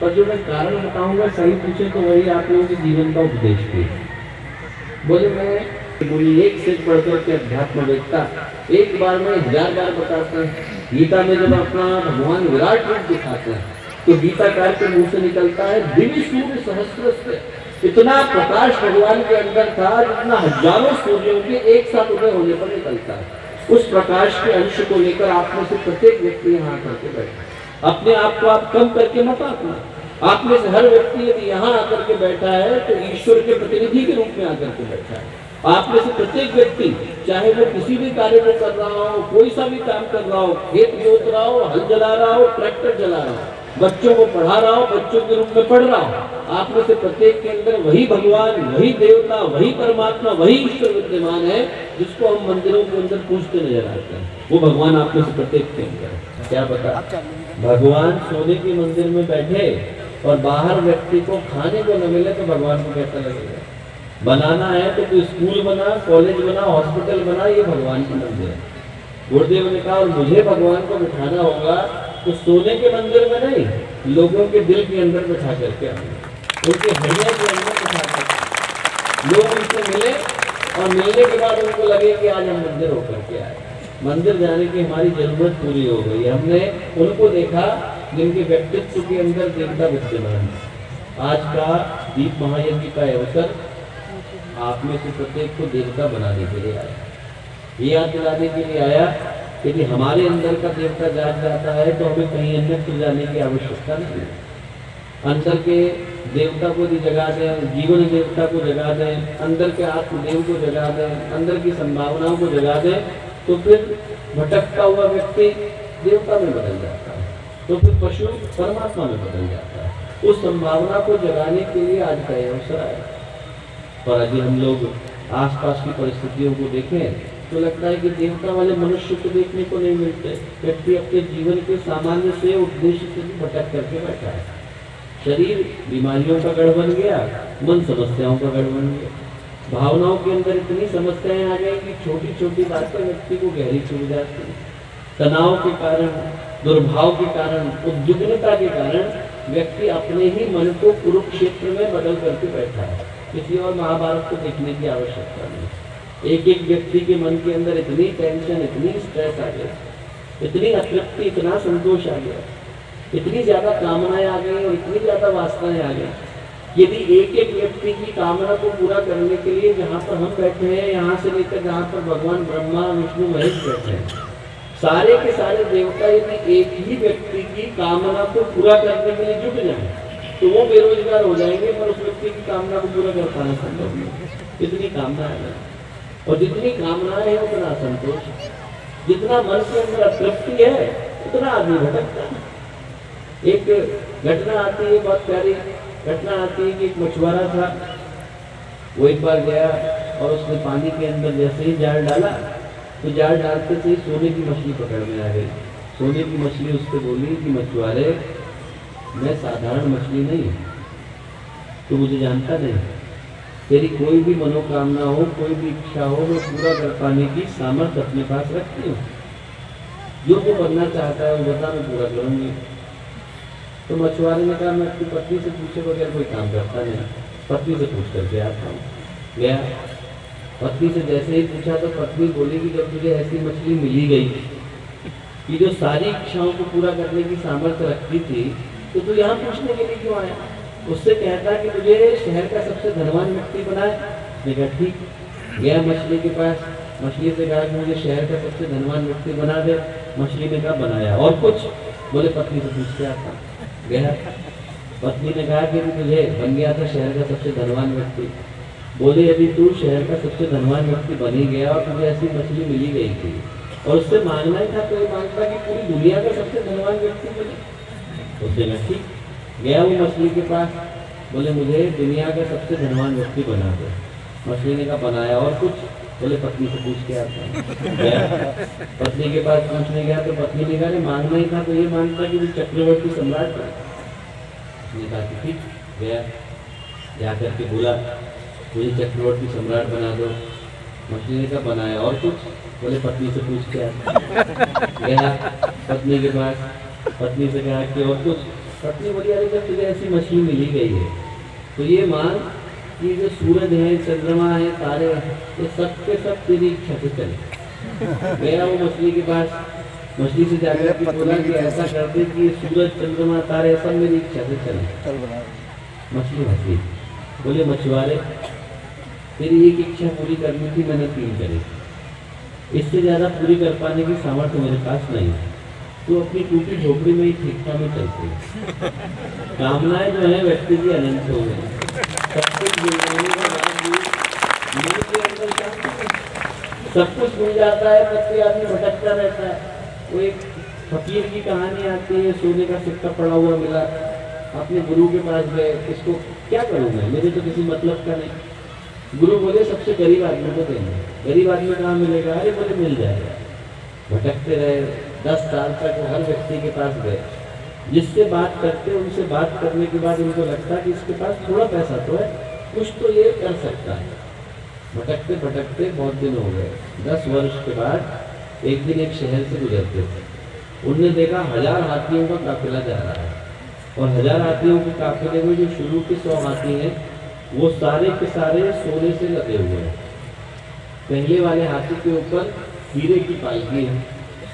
पर जो मैं कारण बताऊंगा सही पूछे तो वही आप लोगों के जीवन का उपदेश भी है। बोले मैं बोली एक से बढ़कर के अध्यात्म वेदता एक बार में 1000 बार बताते हैं। गीता में जब अपना भगवान विराट रूप दिखाते हैं तो गीताकार के मुंह से निकलता है दिव्य सूर्य सहस्त्र से। इतना प्रकाश भगवान के अंदर था जितना हजारों सूर्यों के एक साथ उदय होने पर निकलता है। उस प्रकाश के अंश को लेकर आप में से प्रत्येक व्यक्ति यहाँ करके बैठा। अपने आप को आप कम करके मत आंकना। आप में से हर व्यक्ति यदि यहाँ आकर के बैठा है तो ईश्वर के प्रतिनिधि के रूप में आकर के बैठा है। आप में से प्रत्येक व्यक्ति चाहे वो किसी भी कार्य को कर रहा हो, कोई सा भी काम कर रहा हो, खेत जोत रहा हो, हल जला रहा हो, ट्रैक्टर चला रहा हो, बच्चों को पढ़ा रहा हो, बच्चों के रूप में पढ़ रहा हो, आप में से प्रत्येक के अंदर वही भगवान, वही देवता, वही परमात्मा, वही ईश्वर विद्यमान है जिसको हम मंदिरों के अंदर पूजते नजर आते हैं। वो भगवान आप में से प्रत्येक के अंदर है। क्या बता, भगवान सोने के मंदिर में बैठे और बाहर व्यक्ति को खाने को न मिले तो भगवान को कैसा लगेगा? बनाना है तो कोई स्कूल बना, कॉलेज बना, हॉस्पिटल बना, ये भगवान के मंदिर है। गुरुदेव ने कहा और मुझे भगवान को बिठाना होगा तो सोने के मंदिर में नहीं, लोगों के दिल के अंदर बिठा करके आएंगे, उनके हृदय के अंदर बिठा करके लोग उनसे मिले और मिलने के बाद उनको लगे कि आज हम मंदिर होकर के आए। मंदिर जाने की हमारी जरूरत पूरी हो गई। हमने उनको देखा जिनके व्यक्तित्व के अंदर देवता विद्यमान है। आज का दीप महायज्ञ का अवसर आप में से प्रत्येक को देवता बनाने के लिए आया, ये याद दिलाने के लिए आया यदि हमारे अंदर का देवता जाग जाता है तो हमें कहीं अन्यत्र जाने की आवश्यकता नहीं है। अंदर के देवता को भी जगा दें, जीवन देवता को जगा दें, अंदर के आत्मदेव को जगा दें, अंदर की संभावनाओं को जगा दें तो फिर भटकता हुआ व्यक्ति देवता में बदल जाता है, तो फिर पशु परमात्मा में बदल जाता है। उस संभावना को जगाने के लिए आज का अवसर आया। और यदि हम लोग आसपास की परिस्थितियों को देखें तो लगता है कि देवता वाले मनुष्य को देखने को नहीं मिलते। व्यक्ति अपने जीवन के सामान्य से उद्देश्य से भी भटक करके बैठा है। शरीर बीमारियों का गढ़ बन गया, मन समस्याओं का गढ़ बन गया। भावनाओं के अंदर इतनी समस्याएं आ गई कि छोटी छोटी बातें व्यक्ति को गहरी छू जाती है। तनाव के कारण, दुर्भाव के कारण, उद्विग्नता के कारण व्यक्ति अपने ही मन को कुरुक्षेत्र में बदल करके बैठा है। किसी और महाभारत को देखने की आवश्यकता नहीं। एक एक व्यक्ति के मन के अंदर इतनी टेंशन, इतनी स्ट्रेस आ गया, इतनी अतृप्ति, इतना संतोष आ गया, इतनी ज्यादा कामनाएं आ गई और इतनी ज्यादा वासनाएं आ गई। यदि एक एक व्यक्ति की कामना को पूरा करने के लिए जहाँ पर हम बैठे हैं, यहाँ से लेकर जहाँ पर भगवान ब्रह्मा विष्णु महेश बैठे हैं, सारे के सारे देवता यदि एक ही व्यक्ति की कामना को पूरा करने के लिए जुट जाए तो वो बेरोजगार हो जाएंगे, पर उस व्यक्ति की कामना को पूरा कर पाना संभव नहीं। इतनी कामनाएं हैं और जितनी कामनाएं हैं उतना असंतोष, जितना मन के अंदर तृप्ति है उतना आदमी भटकता है। एक घटना आती है, बहुत प्यारी घटना आती है कि एक मछुआरा था, वो एक बार गया और उसने पानी के अंदर जैसे ही जाल डाला तो जाल डालते से ही सोने की मछली पकड़ में आ गई। सोने की मछली उससे बोली कि मछुआरे, मैं साधारण मछली नहीं, तू मुझे जानता नहीं, तेरी कोई भी मनोकामना हो, कोई भी इच्छा हो, मैं पूरा कर पाने की सामर्थ्य अपने पास रखती हूँ। जो वो बनना चाहता है वो बता, मैं पूरा करूँगी। तो मछुआरे ने कहा मैं अपनी पत्नी से पूछे बगैर कोई काम करता नहीं, पत्नी से पूछ करके आता हूँ। गया, पत्नी से जैसे ही पूछा तो पत्नी बोली कि जब तुझे ऐसी मछली मिली गई कि जो सारी इच्छाओं को पूरा करने की सामर्थ्य रखती थी तो तू यहाँ पूछने के लिए क्यों आया? उससे कहता कि तुझे शहर का सबसे धनवान व्यक्ति बनाए। देखा ठीक, गया मछली के पास, मछली से कहा कि मुझे शहर का सबसे धनवान व्यक्ति बना दे। मछली ने कहा बनाया, और कुछ? बोले पत्नी से पूछ के आता। गया, पत्नी ने कहा कि तुझे बन गया था शहर का सबसे धनवान व्यक्ति। बोले यदि तू शहर का सबसे धनवान व्यक्ति बन ही गया और तुझे ऐसी मछली मिली गई थी और उससे मांगना ही था तो ये मांगता कि पूरी दुनिया का सबसे धनवान व्यक्ति बने। उससे मैं ठीक, गया वो मछली के पास, बोले मुझे दुनिया का सबसे धनवान व्यक्ति बना दो। मछली ने कहा बनाया, और कुछ? बोले पत्नी से पूछ के आता। गया, पत्नी के पास पूछने गया तो पत्नी ने कहा मांगना ही था तो ये मांगता कि चक्रवर्ती सम्राट बने। उसने कहा कि ठीक, गया, जाकर के बोला मुझे चक्रवर्ती सम्राट बना दो। मछली ने कहा बनाया, और कुछ? बोले पत्नी से पूछ के आता। गया पत्नी के पास, पत्नी से कहा कि और कुछ? पत्नी बोली अरे जब तुझे ऐसी मछली मिली गई है तो ये मान कि जो सूरज है, चंद्रमा है, तारे हैं, ये सब के सब तेरी इच्छा से चले। गया वो मछली के पास, मछली से जाकर के बोला कि ऐसा कर दे कि सूरज, चंद्रमा, तारे सब मेरी इच्छा से चले। मछली हंसी, बोले मछुआरे तेरी एक इच्छा पूरी करनी थी, मैंने 3 करी, इससे ज्यादा पूरी कर पाने की सामर्थ्य मेरे पास नहीं है। तो अपनी टूटी झोपड़ी में ही ठीकता में चलती है। कामनाएं जो है व्यक्ति की अनंत हो गई, सब कुछ मिल जाने के बाद भी मन के अंदर सब कुछ मिल जाता है, तब भी आदमी भटकता रहता है। वो एक फकीर की कहानी आती है, सोने का सिक्का पड़ा हुआ मिला, अपने गुरु के पास गए, इसको क्या करूँ मैं, मेरे तो किसी मतलब का नहीं। गुरु बोले सबसे गरीब आदमी को देंगे। गरीब आदमी कहाँ मिलेगा? अरे बोले मिल जाएगा। भटकते रहे 10 साल तक, वो हर व्यक्ति के पास गए, जिससे बात करते उनसे बात करने के बाद उनको लगता कि इसके पास थोड़ा पैसा तो है, कुछ तो ये कर सकता है। भटकते भटकते बहुत दिन हो गए, 10 वर्ष के बाद एक दिन एक शहर से गुजरते थे। उनने देखा 1000 हाथियों का काफिला जा रहा है, और 1000 हाथियों के काफिले में जो शुरू के 100 हाथी हैं वो सारे के सारे सोने से लगे हुए हैं। पहले वाले हाथी के ऊपर हीरे की पालकी है,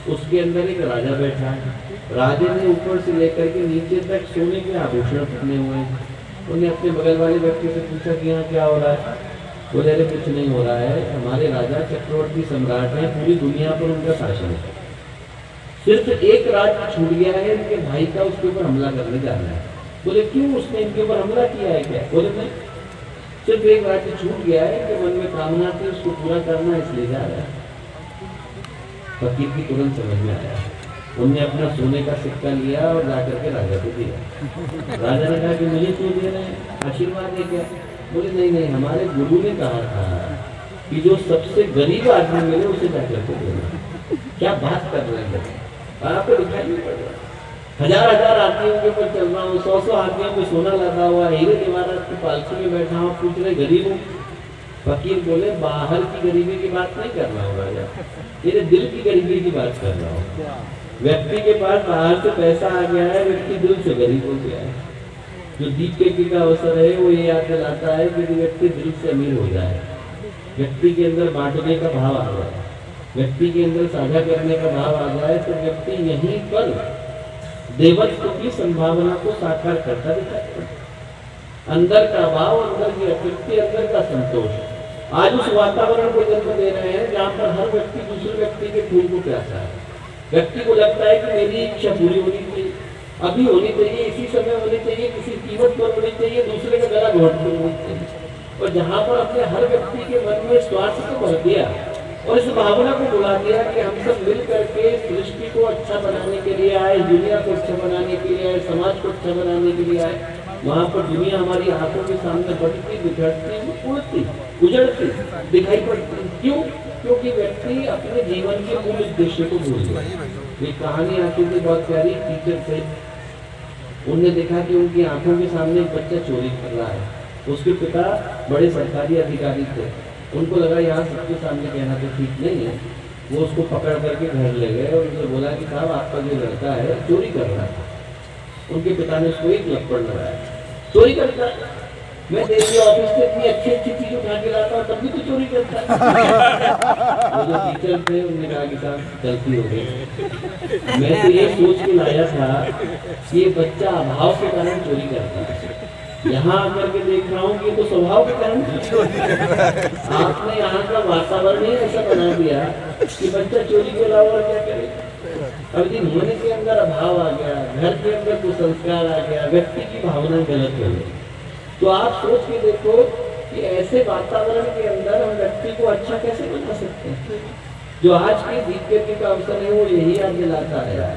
उसके अंदर एक राजा बैठा है। राजे ने ऊपर से लेकर के नीचे तक सोने के आभूषण पहने हुए हैं। उन्हें अपने बगल वाले व्यक्ति से पूछा कि यहाँ क्या हो रहा है? बोले अरे कुछ नहीं हो रहा है, हमारे राजा चक्रवर्ती सम्राट हैं, पूरी दुनिया पर उनका शासन है, सिर्फ एक राज्य छूट गया है, इनके भाई का उसके ऊपर हमला करने जा रहा है। बोले क्यों, उसने इनके ऊपर हमला किया है क्या? बोले नहीं, सिर्फ एक राज्य छूट गया है कि मन में कामना थी उसको पूरा करना, इसलिए जा रहा है। फकीर की तुरंत समझ में आया, उनने अपना सोने का सिक्का लिया और जाकर के राजा को दिया। राजा ने कहा कि मुझे क्यों दे रहे हैं, आशीर्वाद है क्या? बोले नहीं नहीं, हमारे गुरु ने कहा था कि जो सबसे गरीब आदमी मिले उसे जाकर के देना। क्या बात कर रहे हैं, आपको दिखाई नहीं पड़ रहा? 1000 हाथियों के ऊपर चल रहा हूँ, 100 हाथियों पे सोना लगा हुआ, हीरे जवाहरात की पालकी में बैठा हूँ, पूछ रहे गरीब हूँ। फकीर बोले बाहर की गरीबी की बात नहीं कर रहा हूँ राजा, तेरे दिल की गरीबी की बात कर रहा हूँ। व्यक्ति के पास बाहर से पैसा आ गया है, व्यक्ति दिल से गरीब हो गया है। जो दीपिका का अवसर है वो ये याद दिलाता है कि व्यक्ति दिल से अमीर हो जाए, व्यक्ति के अंदर बांटने का भाव आ जाए, व्यक्ति के अंदर साझा करने का भाव आ जाए, तो व्यक्ति यहीं पर देवत्व की संभावना को साकार करता दिखाई पड़ता। अंदर का भाव, अंदर की अतृप्ति, अंदर का संतोष। आज उस वातावरण को जन्म दे रहे हैं जहाँ पर हर व्यक्ति दूसरे व्यक्ति के खून को प्यासा है। व्यक्ति को लगता है कि मेरी इच्छा पूरी होनी चाहिए, अभी होनी चाहिए, इसी समय होनी चाहिए, किसी कीमत पर होनी चाहिए, दूसरे का गला घोट कर होनी चाहिए। और जहाँ पर अपने हर व्यक्ति के मन में स्वार्थ को भर दिया और इस भावना को बुला दिया कि हम सब मिल करके सृष्टि को अच्छा बनाने के लिए आए, दुनिया को अच्छा बनाने के लिए आए, समाज को अच्छा बनाने के लिए आए, वहाँ पर दुनिया हमारी आंखों के सामने बढ़ती, बिखरती, उड़ती, उजड़ती दिखाई पड़ती। क्यों? क्योंकि व्यक्ति अपने जीवन के मूल उद्देश्य को भूल गया। ये कहानी आती थी बहुत प्यारी, टीचर थे, उनने देखा कि उनकी आंखों के सामने एक बच्चा चोरी कर रहा है। उसके पिता बड़े सरकारी अधिकारी थे, उनको लगा यहाँ सबके सामने कहना तो ठीक नहीं है। वो उसको पकड़ करके घर ले गए और उनसे बोला कि साहब आपका जो लड़का है चोरी कर रहा है। उनके पिता ने उसको एक लपड़ लगाया, चोरी करता है, मैं देखिए ऑफिस से इतनी अच्छी अच्छी चीज उठा के लाता हूँ तब भी तो चोरी करता है। वो जो टीचर थे उन्होंने कहा कि साहब गलती हो गई, मैं तो ये सोच के लाया था कि ये बच्चा अभाव के कारण चोरी करता है, यहाँ आकर के देख रहा हूँ कि तो स्वभाव के कारण आपने यहाँ का वातावरण ही ऐसा बना दिया कि बच्चा चोरी के अलावा और क्या करे। अब दिन होने के अंदर अभाव आ गया, घर के अंदर कुसंस्कार आ गया, व्यक्ति की भावना गलत हो गई। तो आप सोच के देखो कि ऐसे वातावरण के अंदर हम व्यक्ति को अच्छा कैसे बना सकते हैं। जो आज के दीप का अवसर है वो यही याद दिलाता है।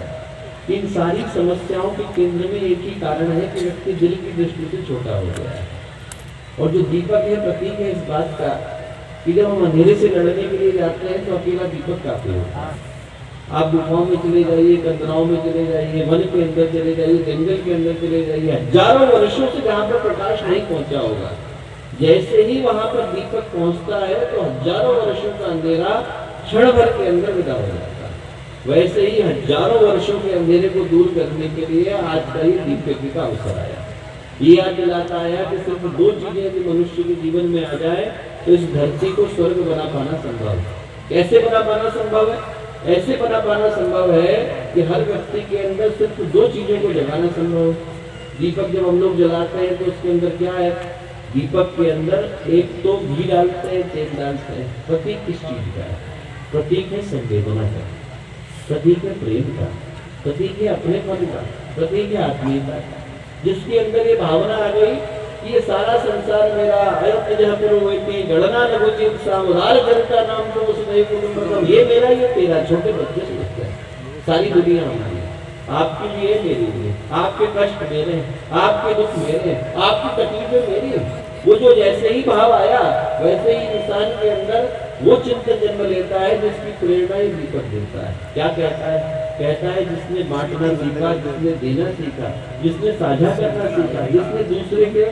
इन सारी समस्याओं के केंद्र में एक ही कारण है कि व्यक्ति दिल की दृष्टि से छोटा हो गया है। और जो दीपक है प्रतीक है इस बात का कि जब हम अंधेरे से लड़ने के लिए जाते हैं तो अकेला दीपक काफी होता है। आप गुफाओं में चले जाइए, कंदराओं में चले जाइए, वन के अंदर चले जाइए, जंगल के अंदर चले जाइए, हजारों वर्षों से जहाँ पर प्रकाश नहीं पहुंचा होगा, जैसे ही वहां पर दीपक पहुंचता है तो हजारों वर्षों का अंधेरा क्षण भर के अंदर विदा हो जाता है। वैसे ही हजारों वर्षों के अंधेरे को दूर करने के लिए आज का ही दीप यज्ञ का अवसर आया। ये याद दिलाता आया कि सिर्फ दो चीजें यदि मनुष्य के जीवन में आ जाए तो इस धरती को स्वर्ग बना पाना संभव है। कैसे बना पाना संभव है? ऐसे बना पाना संभव है कि हर व्यक्ति के अंदर सिर्फ दो चीजों को जगाना संभव है। दीपक जब हम लोग जलाते हैं तो उसके अंदर क्या है? दीपक के अंदर एक तो घी डालते हैं, तेल डालते हैं। प्रतीक किस चीज का है? प्रतीक है संवेदना का, प्रतीक है प्रेम का, प्रतीक है अपनेपन का, प्रतीक है आत्मीयता का। जिसके अंदर ये भावना आ गई कि ये सारा संसार मेरा, गणना लघुचित सामुदार जनता नाम तो उसमें कुटुंबकम, ये मेरा ये तेरा। छोटे बच्चे सोचते हैं सारी दुनिया हमारी है, आपके लिए मेरे लिए, आपके कष्ट मेरे हैं, आपके दुख मेरे हैं, आपकी तकलीफें मेरी हैं। वो जो जैसे ही भाव आया वैसे ही इंसान के अंदर वो चिंतन जन्म लेता है जिसकी प्रेरणा ही दीपक देता है। क्या कहता है? कहता है जिसने बांटना सीखा, जिसने देना सीखा, जिसने साझा करना सीखा, जिसने दूसरे के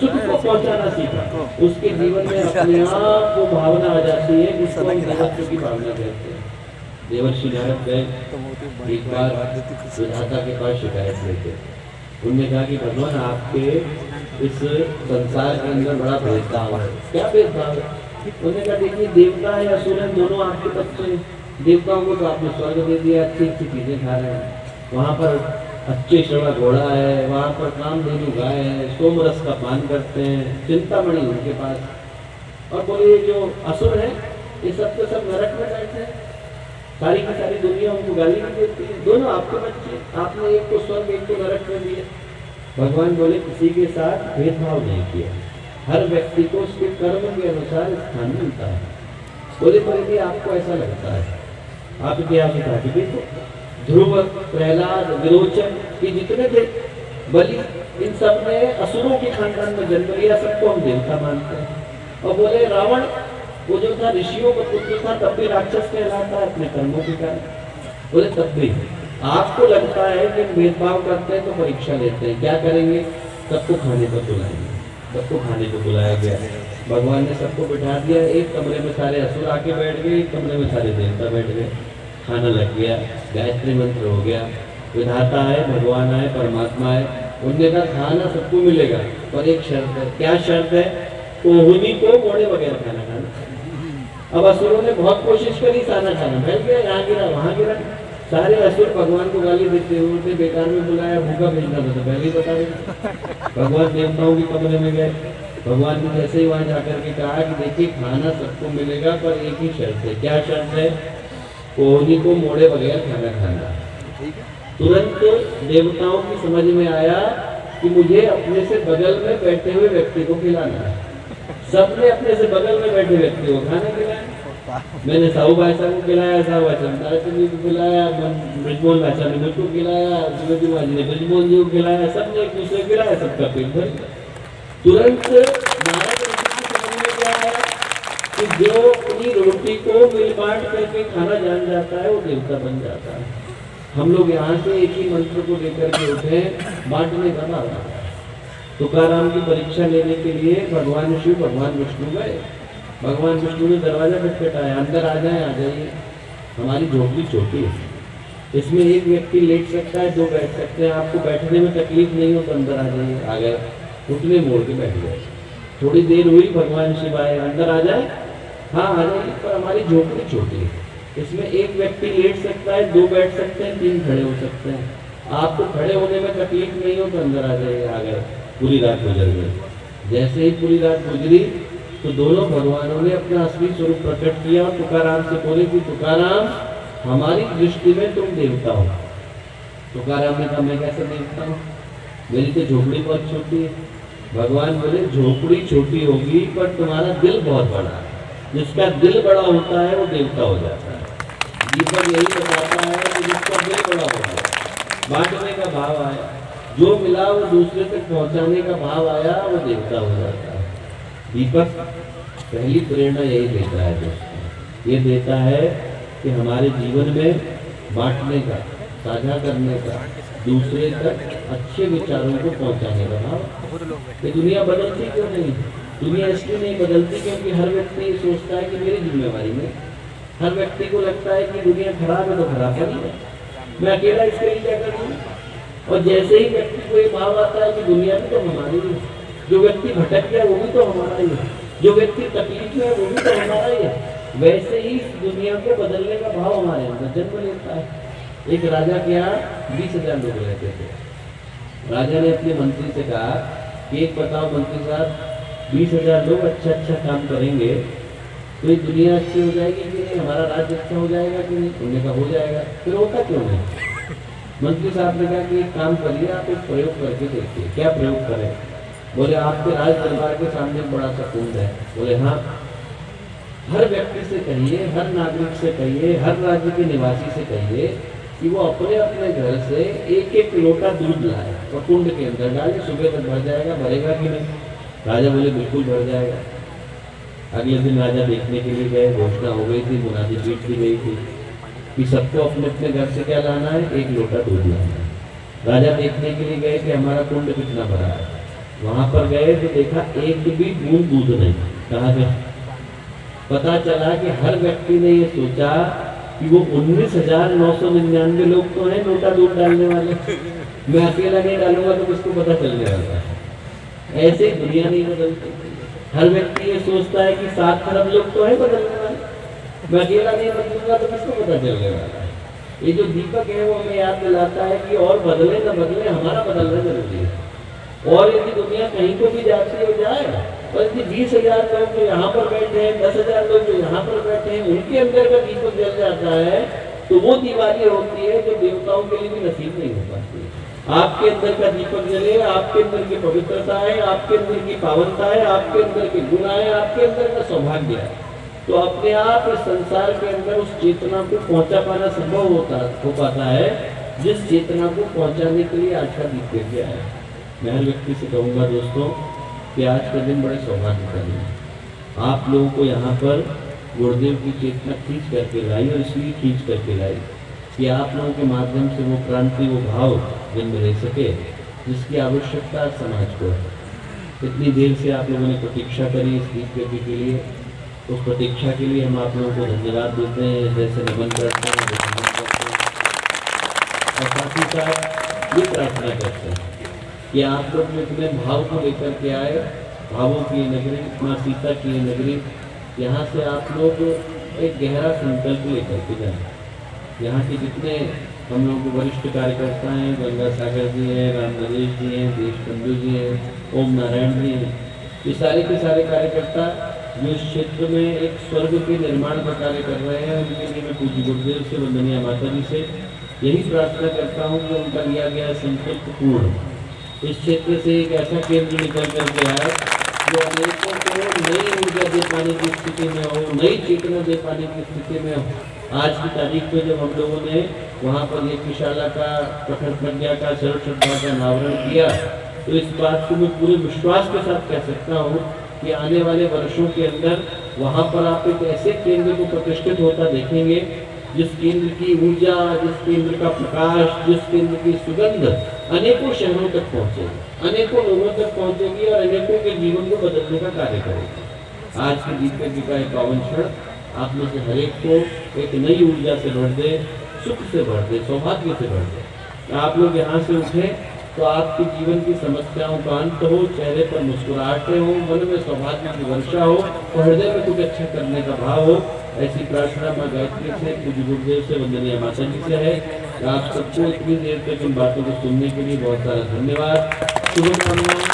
सुख को पहुंचाना सीखा, उसके जीवन में अपने आप वो भावना आ जाती है जिसको हम देवत्व की भावना कहते हैं। देवर्षि नारद गए एक बार विधाता के पास शिकायत लेते। उनने कहा कि भगवान आपके इस संसार के अंदर बड़ा भेदभाव है। क्या भेदभाव है? उन्होंने कहा देखिए देवता है असुर है दोनों आपके बच्चे हैं। देवताओं को तो आपने स्वर्ग दे दिया, अच्छी अच्छी चीजें खा रहे हैं, वहाँ पर अच्छे श्रवा घोड़ा है, वहाँ पर कामधेनु गाय है, सोमरस का पान करते हैं, चिंतामणि उनके पास। और बोले ये जो असुर है ये सब के सब नरक में बैठे हैं, सारी की सारी दुनिया उनको गाली भी देती है। दोनों आपके बच्चे, आपने एक को स्वर्ग एक को नरक में दिया। भगवान बोले किसी के साथ भेदभाव नहीं किया, हर व्यक्ति को उसके कर्म के अनुसार स्थान मिलता है। बोले पर यदि आपको ऐसा लगता है, आप इतिहास उठा के देखो, ध्रुव, प्रहलाद, विरोचन ये जितने थे, बलि, इन सब ने असुरों के खानदान में जन्म लिया, सबको हम देवता मानते हैं। और बोले रावण वो जो था ऋषियों का पुत्र था, तब भी राक्षस कहलाता है अपने कर्मों के कारण। बोले तब भी आपको लगता है कि भेदभाव करते हैं तो परीक्षा लेते हैं, क्या करेंगे? सबको खाने पर बुलाएंगे। सबको खाने को बुलाया गया, भगवान ने सबको बिठा दिया। एक कमरे में सारे असुर आके बैठ गए, एक कमरे में सारे देवता बैठ गए, खाना लग गया, गायत्री मंत्र हो गया। विधाता है, भगवान है, परमात्मा है, उनने कहा खाना सबको मिलेगा पर एक शर्त है। क्या शर्त है? कोहनी को मोड़े बगैर खाना खाना। अब असुरों ने बहुत कोशिश करी खाना खाना, फैल गया, यहाँ गिरा वहाँ गिरा। सारे असुर भगवान को गाली देते हुए बेकार में बुलाया, भूखा भेजना था तो पहले ही बता दें। भगवान देवताओं के कमरे में गए, भगवान ने जैसे ही वहां जाकर के कहा कि देखिए खाना सबको मिलेगा पर एक ही शर्त है। क्या शर्त है? कोहनी को मोड़े बगैर खाना खाना। तुरंत देवताओं की समझ में आया कि मुझे अपने से बगल में बैठे हुए व्यक्ति को खिलाना है। सबने अपने से बगल में बैठे व्यक्ति को खाना खिलाया। मैंने साहू भाषा को खिलाया, साहू भाषा ताराचंद जी को खिलाया, ब्रजमोहन भाषा ने मुझको खिलाया, शिवाजी महाराज ने ब्रजमोहन जी को खिलाया, सबने एक दूसरे को खिलाया, सबका पेट भर गया। तुरंत नारद ऋषि की समझ में क्या आया कि जो अपनी रोटी को मिल बांट करके खाना जान जाता है वो देवता बन जाता है। हम लोग यहाँ से एक ही मंत्र को लेकर के उठे, बांटने का भाव। तुकाराम की परीक्षा लेने के लिए भगवान शिव भगवान विष्णु गए। भगवान विष्णु ने दरवाजा खटखटाया, अंदर आ जाइए, हमारी झोपड़ी छोटी है, इसमें एक व्यक्ति लेट सकता है, दो बैठ सकते हैं, आपको बैठने में तकलीफ नहीं हो तो अंदर आ जाइए। आ गए, घुटने मोड़ के बैठ गए। थोड़ी देर हुई, भगवान शिव आए, अंदर आ जाए, हाँ आ जाइए, पर हमारी झोपड़ी छोटी है, इसमें एक व्यक्ति लेट सकता है, दो बैठ सकते हैं, तीन खड़े हो सकते हैं, आपको खड़े होने में तकलीफ नहीं हो तो अंदर आ जाइए। आ गए, पूरी रात गुजर गई। जैसे ही पूरी रात गुजरी तो दोनों भगवानों ने अपना असली स्वरूप प्रकट किया और तुकाराम से बोले कि तुकाराम हमारी दृष्टि में तुम देवता हो। तुकाराम ने कहा मैं कैसे देवता हूँ, मेरी तो झोपड़ी बहुत छोटी है। भगवान बोले झोपड़ी छोटी होगी पर तुम्हारा दिल बहुत बड़ा है, जिसका दिल बड़ा होता है वो देवता हो जाता है। दीपक यही बताता है कि जिसका दिल बड़ा होता है, बांटने का भाव आया, जो मिला वो दूसरे तक पहुंचाने का भाव आया, वो देवता हो जाता है। दीपक पहली प्रेरणा यही देता है दोस्तों, ये देता है कि हमारे जीवन में बांटने का, साझा करने का, दूसरे तक अच्छे विचारों को पहुंचाने का भाव। ये दुनिया बदलती क्यों नहीं? दुनिया इसलिए नहीं बदलती क्योंकि हर व्यक्ति ये सोचता है कि मेरी जिम्मेवारी में, हर व्यक्ति को लगता है कि दुनिया खराब है तो खराब है, मैं अकेला इसके लिए क्या करूँ। और जैसे ही व्यक्ति को ये भाव आता है कि दुनिया भी तो हमारी है, जो व्यक्ति भटक गया वो भी तो हमारा ही है, जो व्यक्ति तकलीफ में है वो भी तो हमारा ही है, वैसे ही इस दुनिया को बदलने का भाव हमारे अंदर जन्म लेता है। एक राजा के यहाँ 20,000 लोग रहते थे। राजा ने अपने मंत्री से कहा कि एक बताओ मंत्री साहब, 20,000 लोग अच्छा काम करेंगे तो ये दुनिया अच्छी हो जाएगी कि नहीं, हमारा राज्य अच्छा हो जाएगा कि नहीं। उन्होंने कहा हो जाएगा, फिर होता क्यों नहीं। मंत्री साहब ने कहा कि एक काम करिए, आप एक प्रयोग करके देखिए। क्या प्रयोग करें। बोले आपके राज दरबार के सामने एक बड़ा सा कुंड है। बोले हाँ, हर व्यक्ति से कहिए, हर नागरिक से कहिए, हर राज्य के निवासी से कहिए कि वो अपने अपने घर से एक एक लोटा दूध लाए और कुंड के अंदर डाले, सुबह तक भर जाएगा। भरेगा कि नहीं। राजा बोले बिल्कुल भर जाएगा। अगले दिन राजा देखने के लिए गए, घोषणा हो गई थी, मुनादी पीट की गई थी कि सबको अपने अपने घर से क्या लाना है, एक लोटा दूध लाना है। राजा देखने के लिए गए कि हमारा कुंड कितना भरा है। वहां पर गए तो देखा एक भी बूंद दूध नहीं। कहा गया, पता चला कि हर व्यक्ति ने ये सोचा कि वो 19,999 लोग तो हैं लोटा दूध डालने वाले, मैं अकेला नहीं डालूंगा तो किसको पता चलने वाला है। ऐसे दुनिया नहीं बदलती। हर व्यक्ति ये सोचता है कि 7 खरब लोग तो है बदलने वाले, मैं अकेला नहीं बदलूंगा तो किसको पता चलने वाला है। ये जो दीपक है वो हमें याद दिलाता है कि और बदले न बदले, हमारा बदलना जरूरी है। और यदि दुनिया कहीं को भी जाती हो जाए, और यदि 20,000 लोग जो यहाँ पर बैठे हैं, 10,000 लोग जो यहाँ पर बैठे हैं, उनके अंदर का दीपक जल जाता है तो वो दिवाली होती है जो देवताओं के लिए भी नसीब नहीं हो पाती। आपके अंदर का दीपक जले, आपके अंदर की पवित्रता है, आपके अंदर की पावनता है, आपके अंदर के गुण है, आपके अंदर का सौभाग्य है, तो अपने आप इस संसार के अंदर उस चेतना को पहुंचा पाना संभव हो पाता है जिस चेतना को पहुंचाने के लिए आज का दीप गिर गया है। मैं हर व्यक्ति से कहूँगा दोस्तों कि आज का दिन बड़े सौभाग्य का दिन है। आप लोगों को यहाँ पर गुरुदेव की चेतना खींच करके लाई, और इसलिए खींच करके लाई कि आप लोगों के माध्यम से वो क्रांति, वो भाव जन्म ले सके जिसकी आवश्यकता समाज को है। इतनी देर से आप लोगों ने प्रतीक्षा करी इस दीप यज्ञ के लिए, उस प्रतीक्षा के लिए हम आप लोगों को धन्यवाद देते हैं, जैसे नमन करते हैं, और साथ ही साथ ये प्रार्थना करते हैं कि आप लोग जो इतने भाव को लेकर के आए, भावों की नगरी, माँ सीता की नगरी, यहाँ से आप लोग एक गहरा संकल्प लेकर के जाएं। यहाँ के जितने हम लोग के वरिष्ठ कार्यकर्ता हैं, गंगा सागर जी हैं, राम नरेश जी हैं, देशबंधु जी हैं, ओम नारायण जी हैं, ये सारे के सारे कार्यकर्ता जो इस क्षेत्र में एक स्वर्ग के निर्माण का कार्य कर रहे हैं, उनके लिए मैं पूज्य गुरुदेव से, वंदनीय माता जी से यही प्रार्थना करता हूँ कि उनका लिया गया संकल्प पूर्ण इस क्षेत्र से एक ऐसा केंद्र निकल करके आए जो अनेकों को नई ऊर्जा दे पाने की स्थिति में हो, नई चेतना दे पाने की स्थिति में हो। आज की तारीख में जब हम लोगों ने वहाँ पर यज्ञशाला का, प्रखर प्रज्ञा का, सर्व श्रद्धा का अनावरण किया, तो इस बात को मैं पूरे विश्वास के साथ कह सकता हूँ कि आने वाले वर्षों के अंदर वहाँ पर आप एक ऐसे केंद्र को प्रतिष्ठित होता देखेंगे जिस केंद्र की ऊर्जा, जिस केंद्र का प्रकाश, जिस केंद्र की सुगंध अनेकों शहरों तक पहुँचेगी, अनेकों लोगों तक पहुँचेगी और अनेकों के जीवन को बदलने का कार्य करेगी। आज के दीप यज्ञ का एक पावन क्षण आप में से हर एक को एक नई ऊर्जा से भर दे, सुख से भर दे, सौभाग्य से भर दे। आप लोग यहाँ से उठें तो आपके जीवन की समस्याओं का अंत हो, चेहरे पर मुस्कुराहटें हो, मन में सौभाग्य की वर्षा हो, और हृदय में कुछ अच्छा करने का भाव हो। ऐसी प्रार्थना माँ गायत्री से, पूज्य गुरुदेव से, वंदनीय माता जी से है। आप सबको इतनी देर तक इन बातों को सुनने के लिए बहुत सारा धन्यवाद। शुभकामनाएं।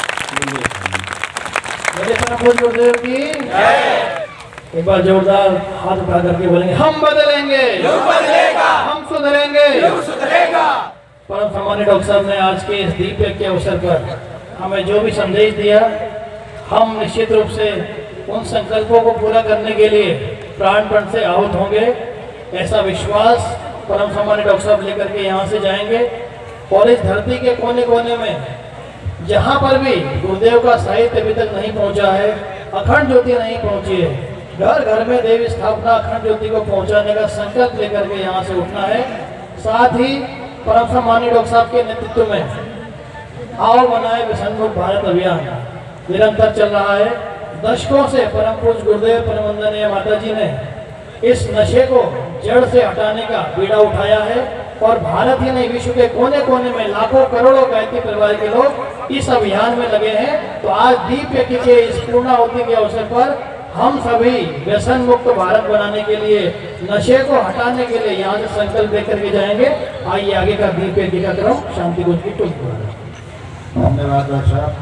गुरुदेव की एक बार जोरदार हाथ उठा करके बोलेंगे, हम बदलेंगे, युग बदलेगा, हम सुधरेंगे, युग सुधरेगा। परम सम्मानित डॉक्टर साहब ने आज के इस दीप यज्ञ के अवसर पर हमें जो भी संदेश दिया, हम निश्चित रूप से उन संकल्पों को पूरा करने के लिए प्राणपण से आहुत होंगे, ऐसा विश्वास परम सम्मानित डॉक्टर साहब लेकर के यहाँ से जाएंगे। और इस धरती के कोने कोने में जहाँ पर भी गुरुदेव का साहित्य अभी तक नहीं पहुँचा है, अखंड ज्योति नहीं पहुँची है, घर घर में देवी स्थापना अखंड ज्योति को पहुँचाने का संकल्प लेकर के यहाँ से उठना है। साथ ही परम सम्मानित डॉक्टर साहब के नेतृत्व में आओ बनाए विसन्मुख भारत अभियान निरंतर चल रहा है। दशकों से परम पूज्य गुरुदेव परम वंदनीय माता जी ने इस नशे को जड़ से हटाने का बीड़ा उठाया है और भारत ही नहीं विश्व के कोने कोने में लाखों करोड़ों गायत्री परिवार के लोग इस अभियान में लगे हैं। तो आज दीप यज्ञ के इस पूर्णाहुति के अवसर पर हम सभी व्यसन मुक्त भारत बनाने के लिए, नशे को हटाने के लिए यहाँ से संकल्प लेकर के जाएंगे। आइए आगे का दीप यज्ञ का क्रम शांति कुंज की टूट। धन्यवाद साहब,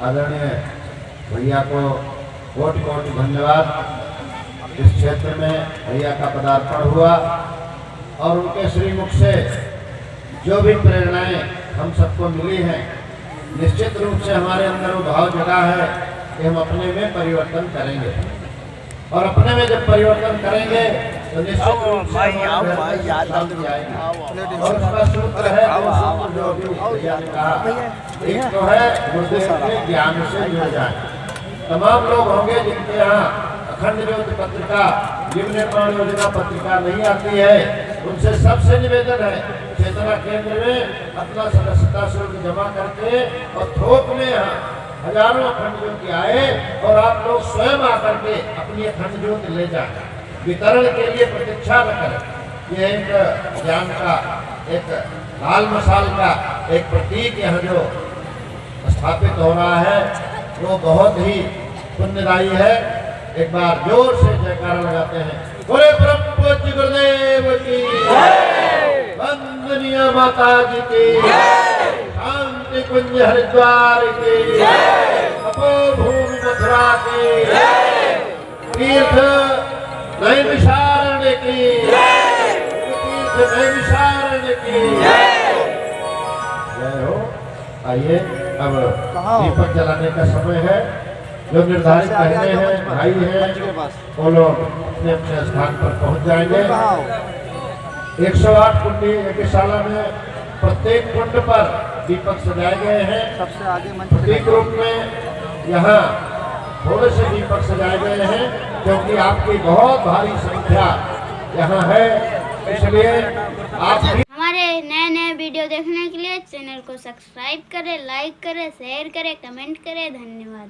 आदरणीय भैया को कोटि कोटि धन्यवाद। इस क्षेत्र में भैया का पदार्पण हुआ और उनके श्रीमुख से जो भी प्रेरणाएं हम सबको मिली हैं, निश्चित रूप से हमारे अंदर वो भाव जगा है कि हम अपने में परिवर्तन करेंगे और अपने में जब परिवर्तन करेंगे तो निश्चित रूप से शांति आएगी। और उसका सूत्र है जो भी भैया ने कहा, एक तो है गुरुदेव के ज्ञान से जुड़ जाए। तमाम लोग होंगे जिनके यहाँ अखंड ज्योति पत्रिका, जीव निर्माण योजना पत्रिका नहीं आती है, उनसे सबसे निवेदन है चेतना केंद्र में अपना सदस्यता शुल्क जमा करके और थोक में हजारों अखंड ज्योति आए और आप लोग स्वयं आकर के अपनी अखंड ज्योति ले जाए। वितरण के लिए प्रतीक्षा न करें। ये एक ज्ञान का, एक लाल मसाल का एक प्रतीक यहाँ जो स्थापित हो रहा है वो बहुत ही पुण्यदायी है। एक बार जोर से जयकारा लगाते हैं। बोले परम पूज्य गुरुदेव की जय, वंदनीय माता जी की जय, शांति कुंज हरिद्वार की जय, तपोभूमि मथुरा की जय, तीर्थ नैमिषारण्य की जय, तीर्थ नैमिषारण्य की जय हो। आइए अब दीपक जलाने का समय है। जो निर्धारित कहने हैं भाई हैं वो लोग अपने अपने स्थान पर पहुंच जाएंगे। 108 कुंडी यज्ञशाला में प्रत्येक कुंड पर दीपक सजाए गए हैं। सबसे आगे प्रत्येक रूप में यहाँ थोड़े से दीपक सजाए गए हैं क्योंकि आपकी बहुत भारी संख्या यहाँ है, इसलिए आप हमारे नए नए वीडियो देखने के लिए चैनल को सब्सक्राइब करें, लाइक करें, शेयर करें, कमेंट करें। धन्यवाद।